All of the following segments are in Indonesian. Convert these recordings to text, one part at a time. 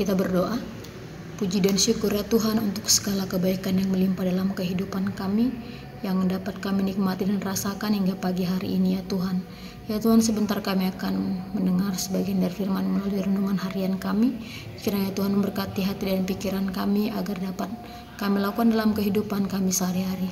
kita berdoa. Puji dan syukur ya Tuhan untuk segala kebaikan yang melimpah dalam kehidupan kami, yang dapat kami nikmati dan rasakan hingga pagi hari ini ya Tuhan. Ya Tuhan, sebentar kami akan mendengar sebagian dari firman melalui renungan harian kami. Kiranya Tuhan memberkati hati dan pikiran kami agar dapat kami lakukan dalam kehidupan kami sehari-hari.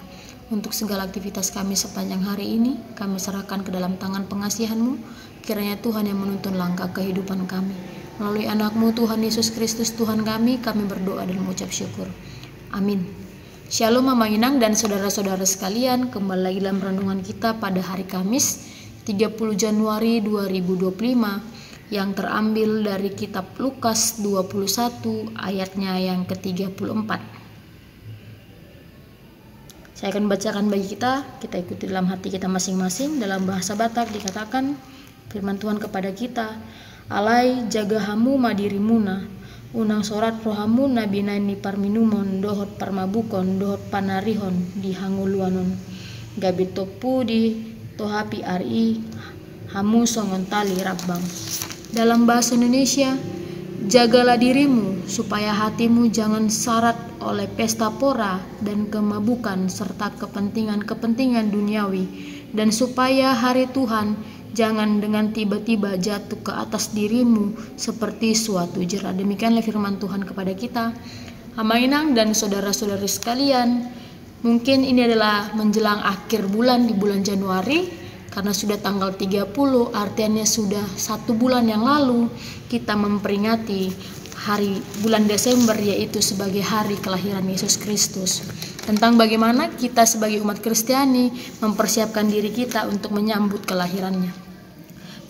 Untuk segala aktivitas kami sepanjang hari ini, kami serahkan ke dalam tangan pengasihan-Mu. Kiranya Tuhan yang menuntun langkah kehidupan kami. Melalui anak-Mu Tuhan Yesus Kristus Tuhan kami berdoa dan mengucap syukur. Amin. Shalom Mama Inang dan saudara-saudara sekalian, kembali lagi dalam renungan kita pada hari Kamis 30 Januari 2025 yang terambil dari kitab Lukas 21 ayatnya yang ke-34. Saya akan bacakan bagi kita ikuti dalam hati kita masing-masing. Dalam bahasa Batak dikatakan firman Tuhan kepada kita, alai jagahamu madirimuna, unang sorat rohamu nabinaini parminumon, dohot parmabukon, dohot panarihon, dihanguluanon, gabitopu di tohapi ari, hamu songon tali rabbang. Dalam bahasa Indonesia, jagalah dirimu supaya hatimu jangan syarat oleh pesta pora dan kemabukan serta kepentingan-kepentingan duniawi, dan supaya hari Tuhan jangan dengan tiba-tiba jatuh ke atas dirimu seperti suatu jerat. Demikianlah firman Tuhan kepada kita. Mama Inang dan saudara-saudari sekalian, mungkin ini adalah menjelang akhir bulan di bulan Januari, karena sudah tanggal 30, artinya sudah 1 bulan yang lalu kita memperingati hari bulan Desember, yaitu sebagai hari kelahiran Yesus Kristus. Tentang bagaimana kita sebagai umat Kristiani mempersiapkan diri kita untuk menyambut kelahirannya.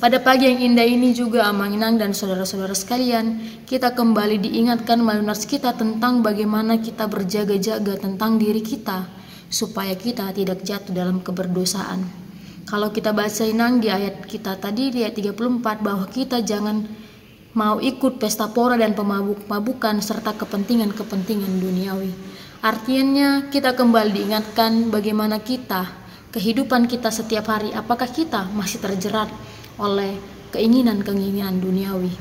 Pada pagi yang indah ini juga Amang Inang dan saudara-saudara sekalian, kita kembali diingatkan melalui nats kita tentang bagaimana kita berjaga-jaga tentang diri kita supaya kita tidak jatuh dalam keberdosaan. Kalau kita baca Inang di ayat kita tadi di ayat 34 bahwa kita jangan mau ikut pesta pora dan pemabuk-mabukan serta kepentingan-kepentingan duniawi. Artinya kita kembali diingatkan bagaimana kehidupan kita setiap hari, apakah kita masih terjerat oleh keinginan-keinginan duniawi.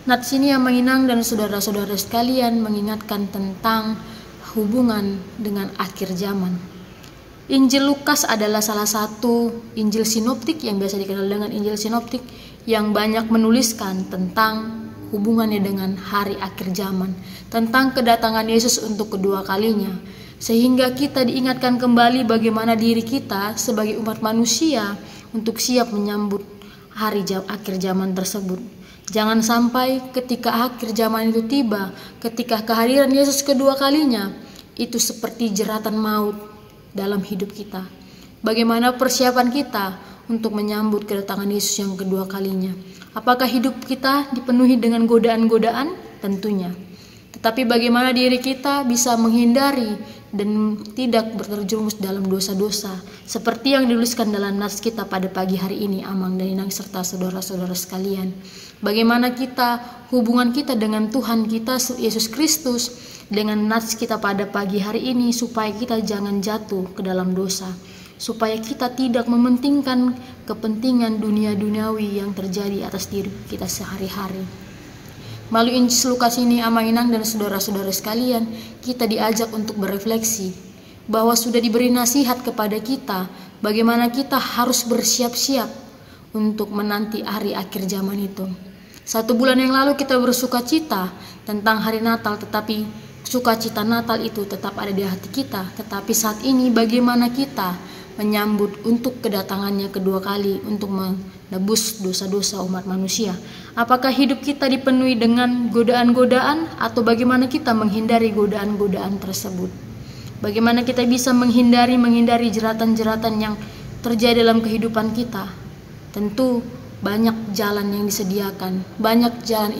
Nats ini yang menginang dan saudara-saudara sekalian mengingatkan tentang hubungan dengan akhir zaman. Injil Lukas adalah salah satu Injil sinoptik yang biasa dikenal dengan Injil sinoptik yang banyak menuliskan tentang hubungannya dengan hari akhir zaman, tentang kedatangan Yesus untuk kedua kalinya, sehingga kita diingatkan kembali bagaimana diri kita sebagai umat manusia untuk siap menyambut hari akhir zaman tersebut. Jangan sampai ketika akhir zaman itu tiba, ketika kehadiran Yesus kedua kalinya, itu seperti jeratan maut dalam hidup kita. Bagaimana persiapan kita untuk menyambut kedatangan Yesus yang kedua kalinya? Apakah hidup kita dipenuhi dengan godaan-godaan? Tentunya. Tetapi bagaimana diri kita bisa menghindari dan tidak terjerumus dalam dosa-dosa seperti yang dituliskan dalam nats kita pada pagi hari ini, Amang dan Inang serta saudara-saudara sekalian. Bagaimana hubungan kita dengan Tuhan kita Yesus Kristus dengan nats kita pada pagi hari ini supaya kita jangan jatuh ke dalam dosa, supaya kita tidak mementingkan kepentingan dunia-duniawi yang terjadi atas diri kita sehari-hari. Melalui Injil Lukas ini, Amang Inang dan saudara-saudara sekalian, kita diajak untuk berefleksi bahwa sudah diberi nasihat kepada kita bagaimana kita harus bersiap-siap untuk menanti hari akhir zaman itu. 1 bulan yang lalu kita bersuka cita tentang hari Natal, tetapi sukacita Natal itu tetap ada di hati kita. Tetapi saat ini bagaimana kita menyambut untuk kedatangannya kedua kali untuk menebus dosa-dosa umat manusia? Apakah hidup kita dipenuhi dengan godaan-godaan atau bagaimana kita menghindari godaan-godaan tersebut? Bagaimana kita bisa menghindari jeratan-jeratan yang terjadi dalam kehidupan kita? Tentu banyak jalan yang disediakan, banyak jalan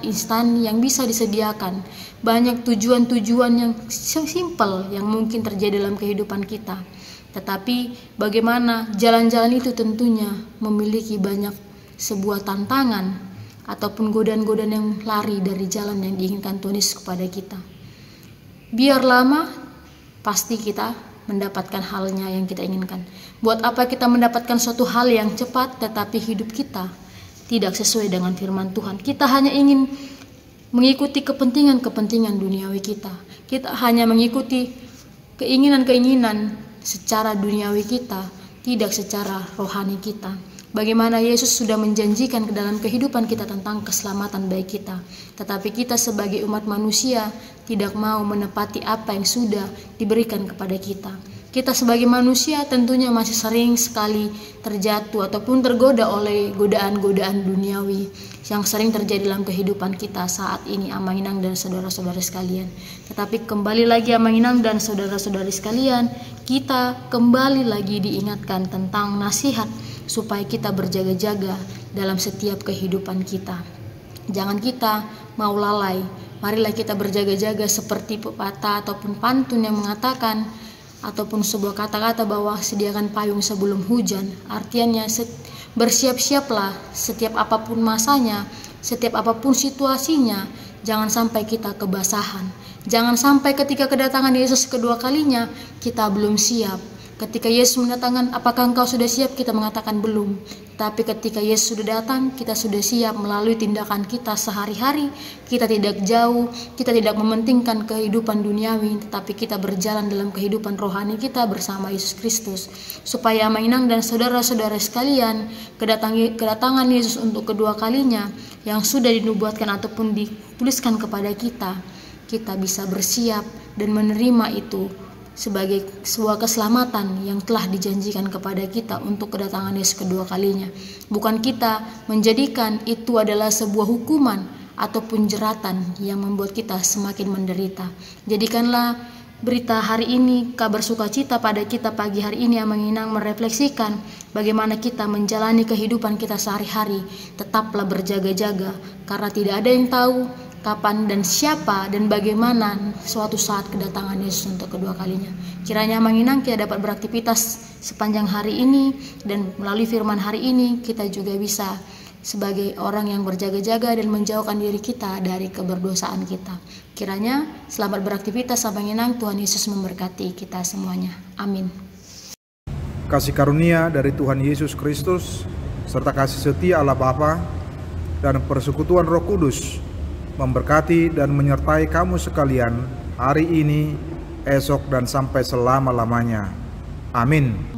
instan yang bisa disediakan, banyak tujuan-tujuan yang simpel yang mungkin terjadi dalam kehidupan kita. Tetapi bagaimana jalan-jalan itu tentunya memiliki banyak sebuah tantangan ataupun godaan-godaan yang lari dari jalan yang diinginkan Tuhan Yesus kepada kita. Biar lama, pasti kita mendapatkan halnya yang kita inginkan. Buat apa kita mendapatkan suatu hal yang cepat tetapi hidup kita tidak sesuai dengan firman Tuhan? Kita hanya ingin mengikuti kepentingan-kepentingan duniawi kita. Kita hanya mengikuti keinginan-keinginan secara duniawi kita, tidak secara rohani kita. Bagaimana Yesus sudah menjanjikan ke dalam kehidupan kita tentang keselamatan bagi kita. Tetapi kita sebagai umat manusia tidak mau menepati apa yang sudah diberikan kepada kita. Kita sebagai manusia tentunya masih sering sekali terjatuh ataupun tergoda oleh godaan-godaan duniawi yang sering terjadi dalam kehidupan kita saat ini, Amang Inang dan saudara-saudara sekalian. Tetapi kembali lagi Amang Inang dan saudara-saudari sekalian, kita kembali lagi diingatkan tentang nasihat supaya kita berjaga-jaga dalam setiap kehidupan kita. Jangan kita mau lalai. Marilah kita berjaga-jaga seperti pepatah ataupun pantun yang mengatakan, ataupun sebuah kata-kata bahwa sediakan payung sebelum hujan. Artinya bersiap-siaplah setiap apapun masanya, setiap apapun situasinya. Jangan sampai kita kebasahan. Jangan sampai ketika kedatangan Yesus kedua kalinya kita belum siap. Ketika Yesus mendatangkan, apakah engkau sudah siap? Kita mengatakan belum. Tapi ketika Yesus sudah datang, kita sudah siap melalui tindakan kita sehari-hari. Kita tidak jauh, kita tidak mementingkan kehidupan duniawi, tetapi kita berjalan dalam kehidupan rohani kita bersama Yesus Kristus. Supaya Amang Inang dan saudara-saudara sekalian, kedatangan Yesus untuk kedua kalinya yang sudah dinubuatkan ataupun dituliskan kepada kita, kita bisa bersiap dan menerima itu sebagai sebuah keselamatan yang telah dijanjikan kepada kita untuk kedatangan Yesus kedua kalinya. Bukan kita menjadikan itu adalah sebuah hukuman ataupun jeratan yang membuat kita semakin menderita. Jadikanlah berita hari ini, kabar sukacita pada kita pagi hari ini yang menginang merefleksikan bagaimana kita menjalani kehidupan kita sehari-hari. Tetaplah berjaga-jaga karena tidak ada yang tahu kapan dan siapa dan bagaimana suatu saat kedatangan Yesus untuk kedua kalinya. Kiranya Amang Inang kita dapat beraktivitas sepanjang hari ini, dan melalui firman hari ini kita juga bisa sebagai orang yang berjaga-jaga dan menjauhkan diri kita dari keberdosaan kita. Kiranya selamat beraktivitas Amang Inang. Tuhan Yesus memberkati kita semuanya. Amin. Kasih karunia dari Tuhan Yesus Kristus serta kasih setia Allah Bapa dan persekutuan Roh Kudus memberkati dan menyertai kamu sekalian hari ini, esok, dan sampai selama-lamanya. Amin.